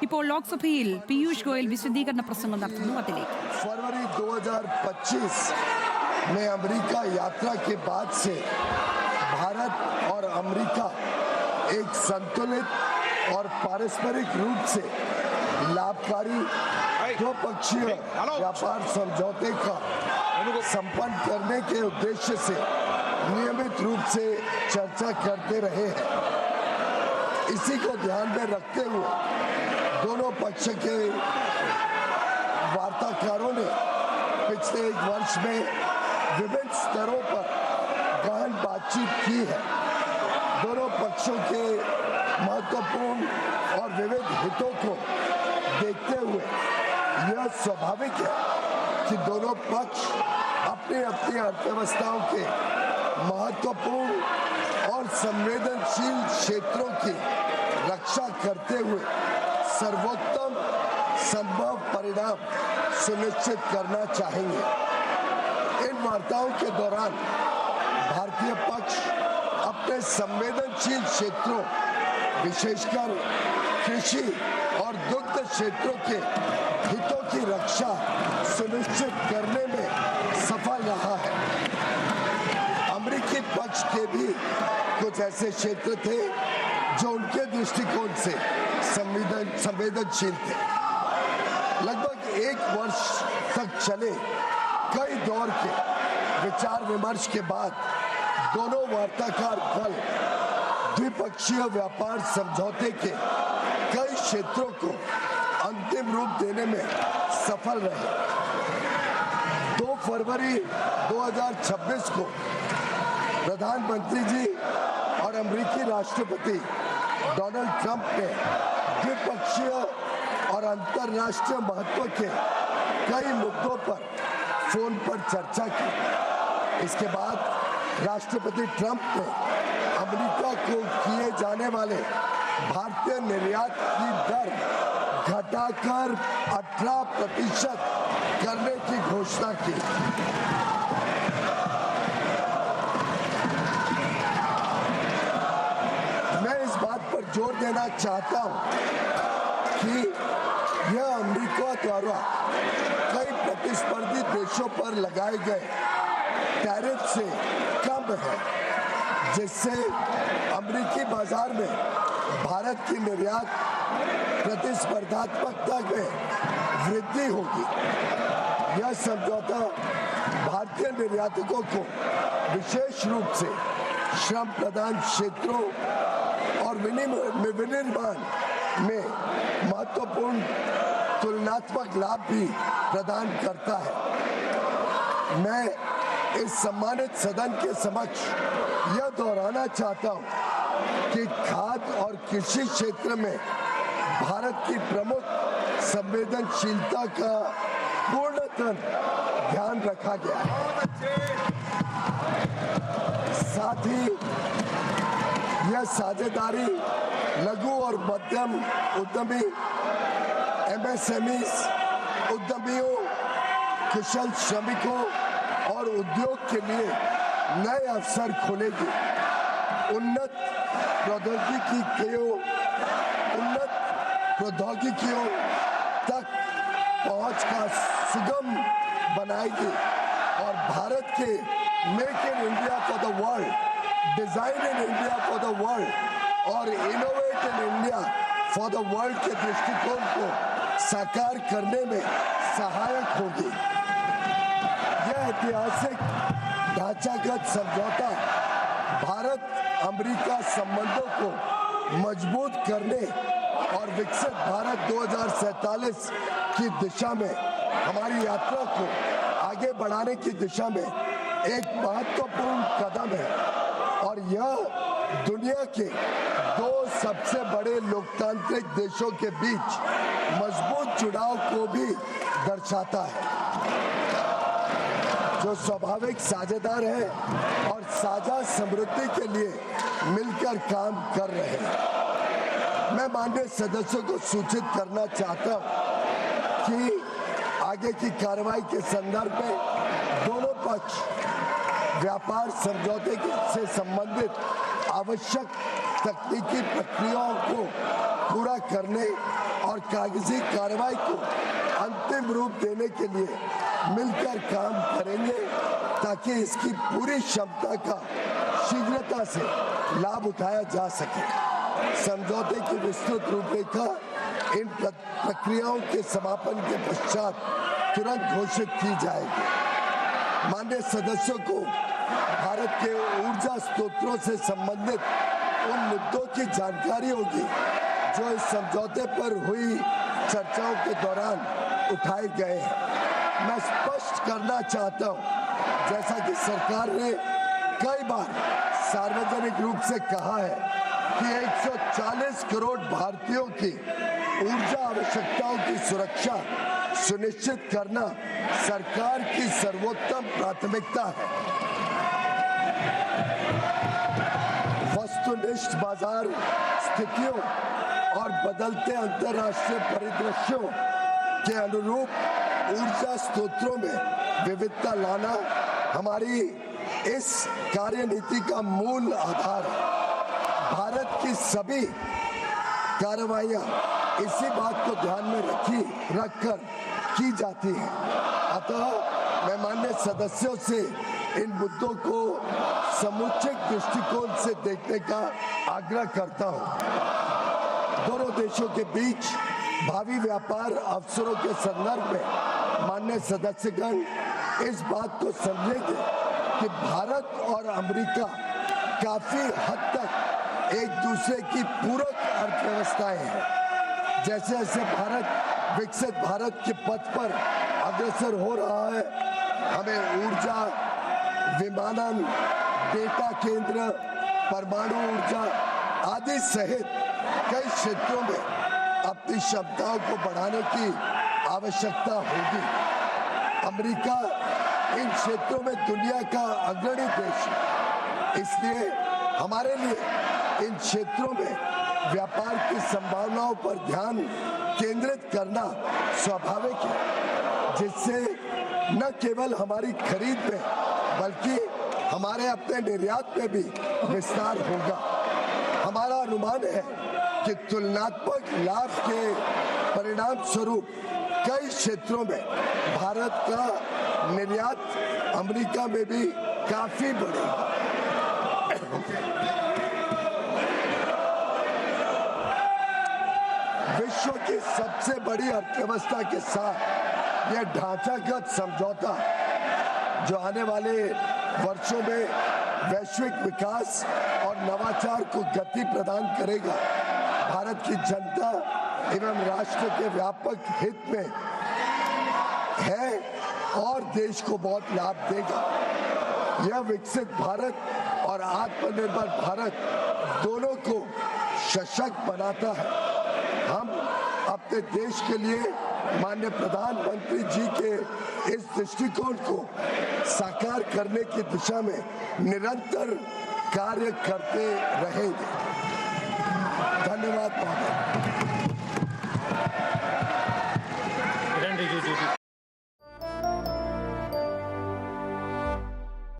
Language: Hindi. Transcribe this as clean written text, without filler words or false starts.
ഇപ്പോൾ ലോക്സഭയിൽ പീയൂഷ് ഗോയൽ വിശദീകരണ പ്രസംഗം നടത്തുന്നു. അതിലേക്ക് फरवरी 2025 में अमेरिका यात्रा के बाद से भारत और अमेरिका एक संतुलित और पारस्परिक रूप से लाभकारी द्विपक्षीय व्यापार समझौते का संपन्न करने के उद्देश्य से नियमित रूप से चर्चा करते रहे हैं। इसी को ध्यान में रखते हुए दोनों पक्ष के वार्ताकारों ने पिछले एक वर्ष में विभिन्न स्तरों पर गहन बातचीत की है। दोनों पक्षों के महत्वपूर्ण और विविध हितों को देखते हुए यह स्वाभाविक है कि दोनों पक्ष अपनी अपनी अर्थव्यवस्थाओं के महत्वपूर्ण और संवेदनशील क्षेत्रों की रक्षा करते हुए सर्वोत्तम संभव परिणाम सुनिश्चित करना चाहेंगे। इन वार्ताओं के दौरान भारतीय पक्ष अपने संवेदनशील क्षेत्रों विशेषकर कृषि और दुग्ध क्षेत्रों के हितों की रक्षा सुनिश्चित करने में सफल रहा है। अमेरिकी पक्ष के भी कुछ ऐसे क्षेत्र थे जो उनके दृष्टिकोण से संवेदनशील थे। लगभग एक वर्ष तक चले कई दौर के विचार विमर्श के बाद दोनों वार्ताकार दल द्विपक्षीय व्यापार समझौते के कई क्षेत्रों को अंतिम रूप देने में सफल रहे। 2 फरवरी 2026 को प्रधानमंत्री जी और अमेरिकी राष्ट्रपति डोनाल्ड ट्रंप ने द्विपक्षीय और अंतर्राष्ट्रीय महत्व के कई मुद्दों पर फोन पर चर्चा की। इसके बाद राष्ट्रपति ट्रंप ने अमेरिका को किए जाने वाले भारतीय निर्यात की दर घटाकर 18% करने की घोषणा की। मैं इस बात पर जोर देना चाहता हूं कि यह अमेरिका द्वारा कई प्रतिस्पर्धी देशों पर लगाए गए टैरिफ से कम है, जिससे अमेरिकी बाजार में भारत की निर्यात प्रतिस्पर्धात्मकता में वृद्धि होगी। यह समझौता भारतीय निर्यातकों को विशेष रूप से श्रम प्रधान क्षेत्रों और विनिर्माण में महत्वपूर्ण तुलनात्मक लाभ भी प्रदान करता है। मैं इस सम्मानित सदन के समक्ष यह दोहराना चाहता हूं कि खाद्य और कृषि क्षेत्र में भारत की प्रमुख संवेदनशीलता का पूर्णतः ध्यान रखा गया है। साथ ही यह साझेदारी लघु और मध्यम उद्यमी MSMEs उद्यमियों, कुशल श्रमिकों और उद्योग के लिए नए अवसर खोलेगी। उन्नत प्रौद्योगिकियों तक पहुंच का सुगम बनाएगी और भारत के make in India for the world, design in India for the world और innovate in India for the world के दृष्टिकोण को साकार करने में सहायक होगी। यह ऐतिहासिक ढांचागत समझौता भारत अमेरिका संबंधों को मजबूत करने और विकसित भारत 2047 की दिशा में हमारी यात्रा को आगे बढ़ाने की दिशा में एक महत्वपूर्ण कदम है और यह दुनिया के 2 सबसे बड़े लोकतांत्रिक देशों के बीच मजबूत जुड़ाव को भी दर्शाता है, जो स्वाभाविक साझेदार है और साझा समृद्धि के लिए मिलकर काम कर रहे हैं। मैं माननीय सदस्यों को सूचित करना चाहता हूं कि आगे की कार्रवाई के संदर्भ में दोनों पक्ष व्यापार समझौते से संबंधित आवश्यक तकनीकी प्रक्रियाओं को पूरा करने और कागजी कार्रवाई को अंतिम रूप देने के लिए मिलकर काम करेंगे ताकि इसकी पूरी क्षमता का शीघ्रता से लाभ उठाया जा सके। समझौते की विस्तृत रूपरेखा इन प्रक्रियाओं के समापन के पश्चात तुरंत घोषित की जाएगी। माननीय सदस्यों को भारत के ऊर्जा स्रोतों से संबंधित उन मुद्दों की जानकारी होगी जो इस समझौते पर हुई चर्चाओं के दौरान उठाए गए हैं। मैं स्पष्ट करना चाहता हूं, जैसा कि सरकार ने कई बार सार्वजनिक रूप से कहा है कि 140 करोड़ भारतीयों की ऊर्जा आवश्यकताओं की सुरक्षा सुनिश्चित करना सरकार की सर्वोत्तम प्राथमिकता है। वस्तुनिष्ठ बाजार स्थितियों और बदलते अंतर्राष्ट्रीय परिदृश्यों के अनुरूप ऊर्जा स्रोतों में विविधता लाना हमारी इस कार्यनीति का मूल आधार है। भारत की सभी कार्रवाइयां इसी बात को ध्यान में रखकर की जाती है। अतः मैं माननीय सदस्यों से इन मुद्दों को समुचित दृष्टिकोण से देखने का आग्रह करता हूं। दोनों देशों के बीच भावी व्यापार अवसरों के संदर्भ में माननीय सदस्यगण इस बात को समझेंगे कि भारत और अमेरिका काफी हद तक एक दूसरे की पूरक अर्थव्यवस्थाएं हैं। जैसे जैसे भारत विकसित भारत के पथ पर अग्रसर हो रहा है, हमें ऊर्जा, विमानन, डेटा केंद्र, परमाणु ऊर्जा आदि सहित कई क्षेत्रों में अपनी क्षमताओं को बढ़ाने की आवश्यकता होगी। अमेरिका इन क्षेत्रों में दुनिया का अग्रणी देश है, इसलिए हमारे लिए इन क्षेत्रों में व्यापार की संभावनाओं पर ध्यान केंद्रित करना स्वाभाविक है, जिससे न केवल हमारी खरीद में बल्कि हमारे अपने निर्यात में भी विस्तार होगा। हमारा अनुमान है कि तुलनात्मक लाभ के परिणाम स्वरूप कई क्षेत्रों में भारत का निर्यात अमेरिका में भी काफी बढ़ेगा। विश्व की सबसे बड़ी अर्थव्यवस्था के साथ यह ढांचागत समझौता जो आने वाले वर्षों में वैश्विक विकास और नवाचार को गति प्रदान करेगा, भारत की जनता एवं राष्ट्र के व्यापक हित में है और देश को बहुत लाभ देगा। यह विकसित भारत और आत्मनिर्भर भारत दोनों को सशक्त बनाता है। हम अपने देश के लिए माननीय प्रधानमंत्री जी के इस दृष्टिकोण को साकार करने की दिशा में निरंतर कार्य करते रहेंगे।